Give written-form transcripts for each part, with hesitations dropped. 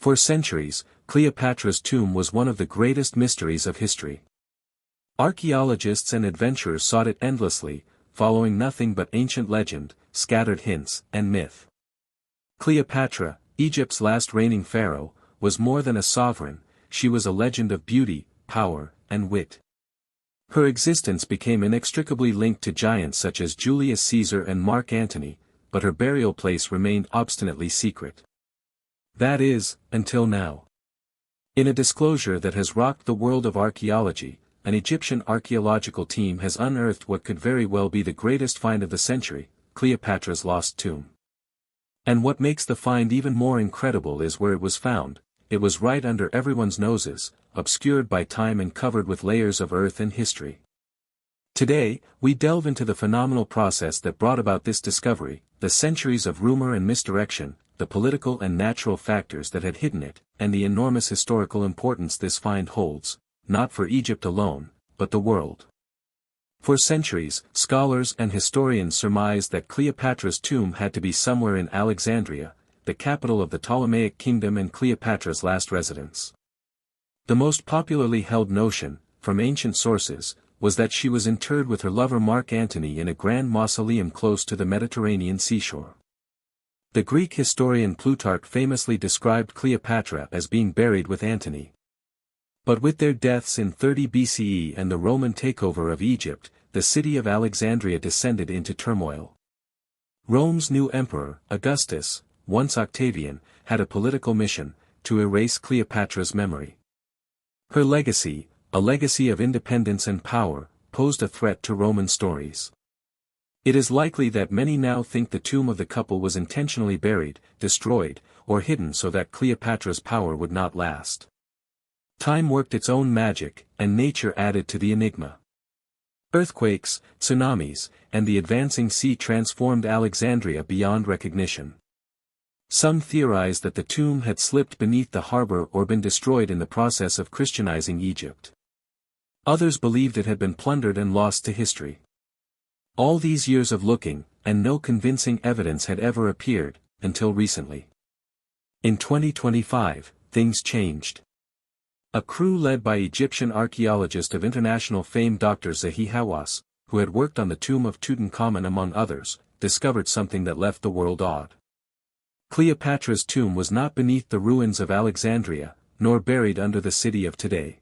For centuries, Cleopatra's tomb was one of the greatest mysteries of history. Archaeologists and adventurers sought it endlessly, following nothing but ancient legend, scattered hints, and myth. Cleopatra, Egypt's last reigning pharaoh, was more than a sovereign, she was a legend of beauty, power, and wit. Her existence became inextricably linked to giants such as Julius Caesar and Mark Antony, but her burial place remained obstinately secret. That is, until now. In a disclosure that has rocked the world of archaeology, an Egyptian archaeological team has unearthed what could very well be the greatest find of the century, Cleopatra's lost tomb. And what makes the find even more incredible is where it was found. It was right under everyone's noses, obscured by time and covered with layers of earth and history. Today, we delve into the phenomenal process that brought about this discovery, the centuries of rumor and misdirection, the political and natural factors that had hidden it, and the enormous historical importance this find holds, not for Egypt alone, but the world. For centuries, scholars and historians surmised that Cleopatra's tomb had to be somewhere in Alexandria, the capital of the Ptolemaic kingdom and Cleopatra's last residence. The most popularly held notion, from ancient sources, was that she was interred with her lover Mark Antony in a grand mausoleum close to the Mediterranean seashore. The Greek historian Plutarch famously described Cleopatra as being buried with Antony. But with their deaths in 30 BCE and the Roman takeover of Egypt, the city of Alexandria descended into turmoil. Rome's new emperor, Augustus, once Octavian, had a political mission, to erase Cleopatra's memory. Her legacy, a legacy of independence and power, posed a threat to Roman stories. It is likely that many now think the tomb of the couple was intentionally buried, destroyed, or hidden so that Cleopatra's power would not last. Time worked its own magic, and nature added to the enigma. Earthquakes, tsunamis, and the advancing sea transformed Alexandria beyond recognition. Some theorize that the tomb had slipped beneath the harbor or been destroyed in the process of Christianizing Egypt. Others believed it had been plundered and lost to history. All these years of looking, and no convincing evidence had ever appeared, until recently. In 2025, things changed. A crew led by Egyptian archaeologist of international fame Dr. Zahi Hawass, who had worked on the tomb of Tutankhamun among others, discovered something that left the world awed. Cleopatra's tomb was not beneath the ruins of Alexandria, nor buried under the city of today.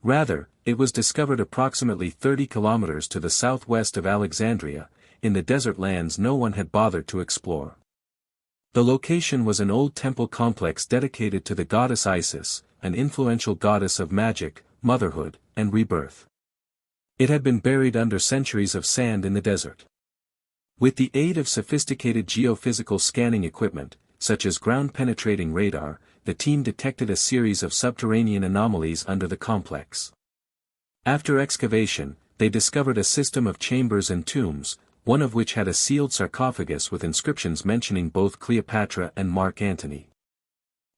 Rather, it was discovered approximately 30 kilometers to the southwest of Alexandria, in the desert lands no one had bothered to explore. The location was an old temple complex dedicated to the goddess Isis, an influential goddess of magic, motherhood, and rebirth. It had been buried under centuries of sand in the desert. With the aid of sophisticated geophysical scanning equipment, such as ground-penetrating radar, the team detected a series of subterranean anomalies under the complex. After excavation, they discovered a system of chambers and tombs, one of which had a sealed sarcophagus with inscriptions mentioning both Cleopatra and Mark Antony.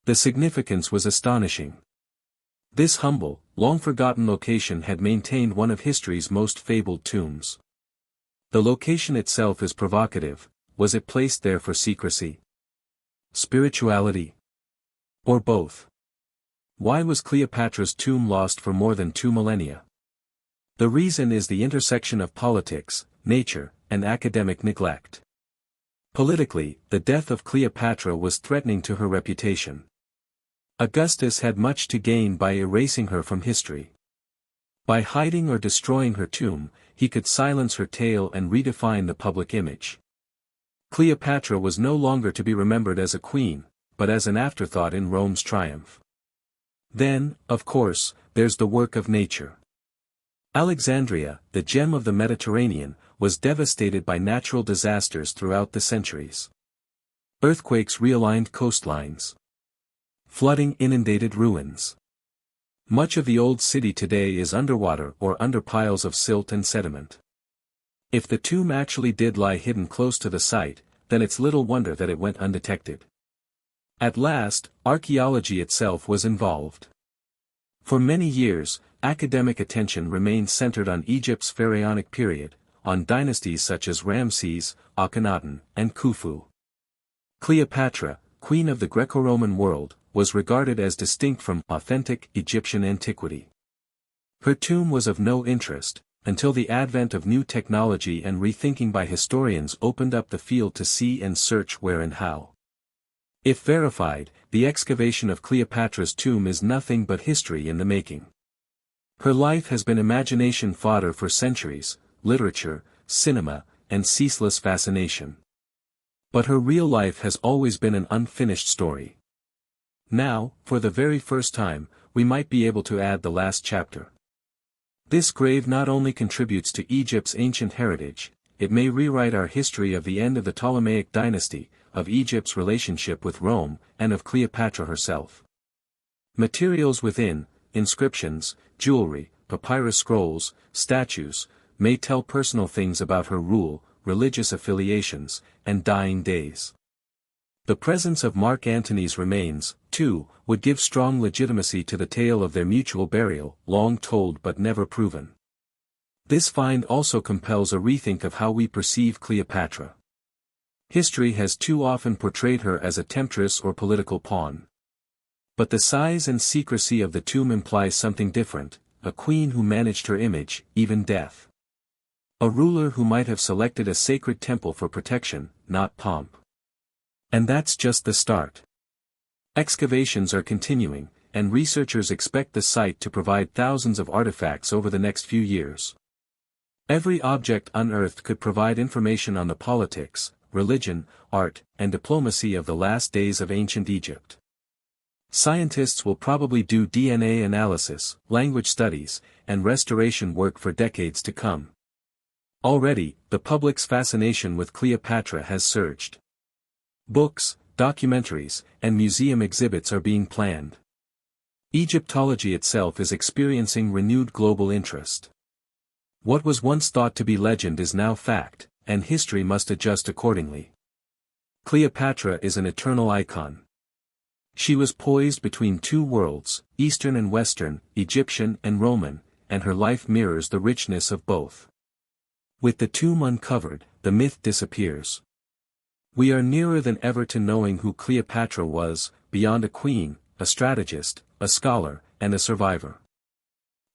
The significance was astonishing. This humble, long-forgotten location had maintained one of history's most fabled tombs. The location itself is provocative. Was it placed there for secrecy? Spirituality? Or both? Why was Cleopatra's tomb lost for more than 2 millennia? The reason is the intersection of politics, nature, and academic neglect. Politically, the death of Cleopatra was threatening to her reputation. Augustus had much to gain by erasing her from history. By hiding or destroying her tomb, he could silence her tale and redefine the public image. Cleopatra was no longer to be remembered as a queen, but as an afterthought in Rome's triumph. Then, of course, there's the work of nature. Alexandria, the gem of the Mediterranean, was devastated by natural disasters throughout the centuries. Earthquakes realigned coastlines. Flooding inundated ruins. Much of the old city today is underwater or under piles of silt and sediment. If the tomb actually did lie hidden close to the site, then it's little wonder that it went undetected. At last, archaeology itself was involved. For many years, academic attention remained centered on Egypt's pharaonic period, on dynasties such as Ramses, Akhenaten, and Khufu. Cleopatra, queen of the Greco-Roman world, was regarded as distinct from authentic Egyptian antiquity. Her tomb was of no interest, until the advent of new technology and rethinking by historians opened up the field to see and search where and how. If verified, the excavation of Cleopatra's tomb is nothing but history in the making. Her life has been imagination fodder for centuries, literature, cinema, and ceaseless fascination. But her real life has always been an unfinished story. Now, for the very first time, we might be able to add the last chapter. This grave not only contributes to Egypt's ancient heritage, it may rewrite our history of the end of the Ptolemaic dynasty, of Egypt's relationship with Rome, and of Cleopatra herself. Materials within, inscriptions, jewelry, papyrus scrolls, statues, may tell personal things about her rule, religious affiliations, and dying days. The presence of Mark Antony's remains, too, would give strong legitimacy to the tale of their mutual burial, long told but never proven. This find also compels a rethink of how we perceive Cleopatra. History has too often portrayed her as a temptress or political pawn. But the size and secrecy of the tomb implies something different, a queen who managed her image, even death. A ruler who might have selected a sacred temple for protection, not pomp. And that's just the start. Excavations are continuing, and researchers expect the site to provide thousands of artifacts over the next few years. Every object unearthed could provide information on the politics, religion, art, and diplomacy of the last days of ancient Egypt. Scientists will probably do DNA analysis, language studies, and restoration work for decades to come. Already, the public's fascination with Cleopatra has surged. Books, documentaries, and museum exhibits are being planned. Egyptology itself is experiencing renewed global interest. What was once thought to be legend is now fact, and history must adjust accordingly. Cleopatra is an eternal icon. She was poised between two worlds, Eastern and Western, Egyptian and Roman, and her life mirrors the richness of both. With the tomb uncovered, the myth disappears. We are nearer than ever to knowing who Cleopatra was, beyond a queen, a strategist, a scholar, and a survivor.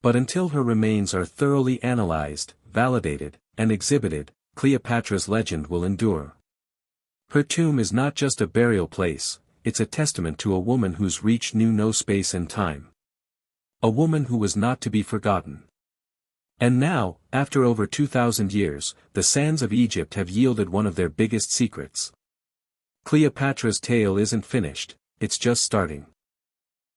But until her remains are thoroughly analyzed, validated, and exhibited, Cleopatra's legend will endure. Her tomb is not just a burial place, it's a testament to a woman whose reach knew no space and time. A woman who was not to be forgotten. And now, after over 2,000 years, the sands of Egypt have yielded one of their biggest secrets. Cleopatra's tale isn't finished, it's just starting.